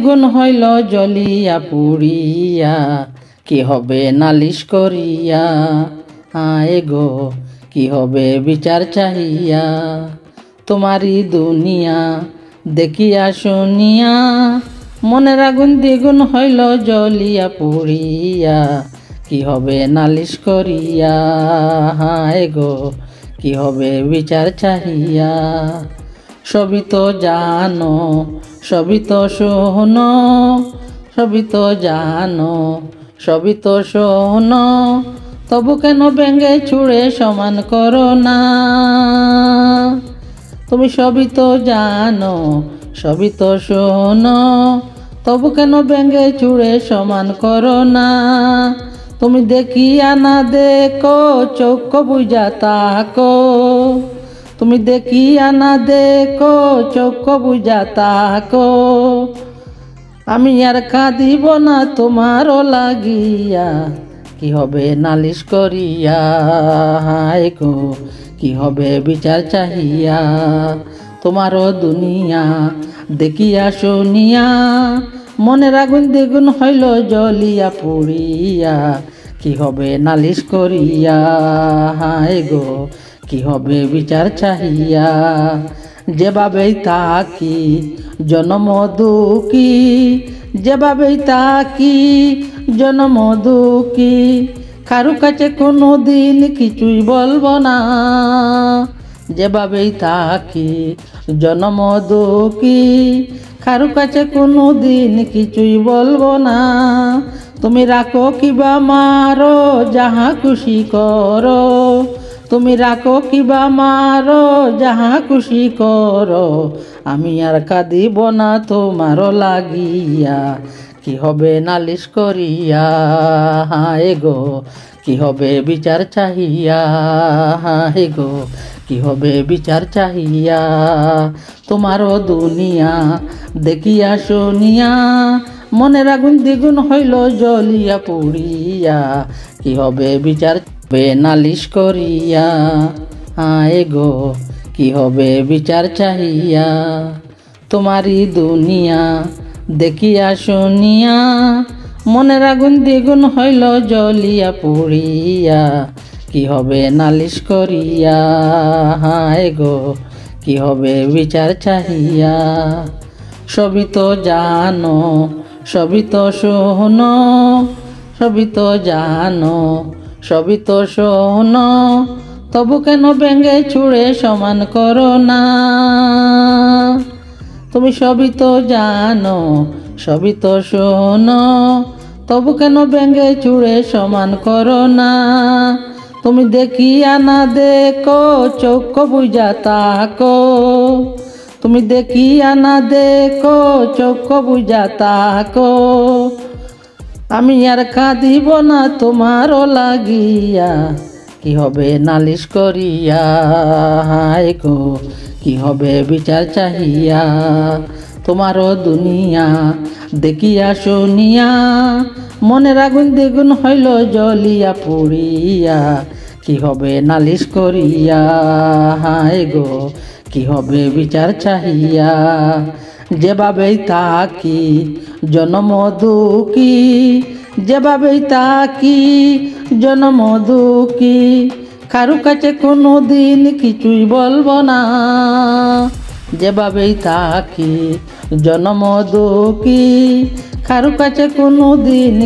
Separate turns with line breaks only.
দ্বিগুণ হইল জ্বলিয়া পুড়িয়া, কি হবে নালিশ করিয়া। আয় গো কি হবে বিচার চাহিয়া, তোমারই দুনিয়া দেখিয়া শুনিয়া, মনের আগুন দ্বিগুণ হইল জ্বলিয়া পুড়িয়া, কি হবে নালিশ করিয়া। হায় গো কি হবে বিচার চাহিয়া। সবই তো জানো সবই তো শোনো, সবই তো জানো সবই তো শোনো, তবু কেন ভেঙে ছুঁড়ে সমান করো না। তুমি সবই তো জানো সবই তো শোনো, তবু কেন ভেঙে ছুঁড়ে সমান করো না। তুমি দেখিয়া না দেখো চোখ বুঝা তাকো, তুমি দেখিয়া না দেখো চোখ বুঝা তাকো। আমি আর কাঁদিব না তোমারও লাগিয়া, কি হবে নালিশ করিয়া। হায় গো কি হবে বিচার চাহিয়া। তোমারও দুনিয়া দেখিয়া শুনিয়া, মনের আগুন দ্বিগুণ হইল জ্বলিয়া পুড়িয়া, কি হবে নালিশ করিয়া। হায় গো কি হবে বিচার চাহিয়া। যেভাবেই থাকি জনম দুঃখী, যেভাবেই থাকি জনম দুঃখী, কারু কাছে কোনো দিন কিছুই বলবো না। যেভাবেই থাকি জনম দুঃখী, কারু কাছে কোনো দিন কিছুই বলবো না। তুমি রাখো কিবা মারো যাহা খুশি করো, তুমি রাখো কিবা মারো যাহা খুশি করো, আমি আর কাঁদিব না তোমারও লাগিয়া, কি হবে নালিশ করিয়া। হায় গো কি হবে বিচার চাহিয়া। হায় গো কি হবে বিচার চাহিয়া। তোমারও দুনিয়া দেখিয়া শুনিয়া, মনের আগুন দ্বিগুণ হইল জ্বলিয়া পুড়িয়া, কি হবে বিচার নালিশ করিয়া। হায় গো কি হবে বিচার চাহিয়া। তোমারই দুনিয়া দেখিয়া শুনিয়া, মনের আগুন দ্বিগুণ হইল জ্বলিয়া পুড়িয়া, কি হবে নালিশ করিয়া। হায় গো কি হবে বিচার চাহিয়া। সবই তো জানো সবই তো শোনো, সবই তো জানো সবই তো শোনো, তবু কেন ভেঙে ছুঁড়ে সমান করো না। তুমি সবই তো জানো সবই তো শোনো, তবু কেন ভেঙে ছুঁড়ে সমান করো না। তুমি দেখিয়া না দেখো চোখ বুঝা তাকো, তুমি দেখিয়া না দেখো চোখ বুঝা তাকো। আমি আর কাঁদিব না তোমারও লাগিয়া, কি হবে নালিশ করিয়া। হায় গো কি হবে বিচার চাহিয়া। তোমারও দুনিয়া দেখিয়া শুনিয়া, মনের আগুন দ্বিগুণ হইল জ্বলিয়া পুড়িয়া, কি হবে নালিশ করিয়া। হায় গো কি হবে বিচার চাহিয়া। যেভাবেই থাকি জনম দুঃখী, যেভাবেই থাকি জনম দুঃখী, কারু কাছে কোনো দিন কিছুই বলবো না। যেভাবেই থাকি জনম দুঃখী, কারু কাছে কোনো দিন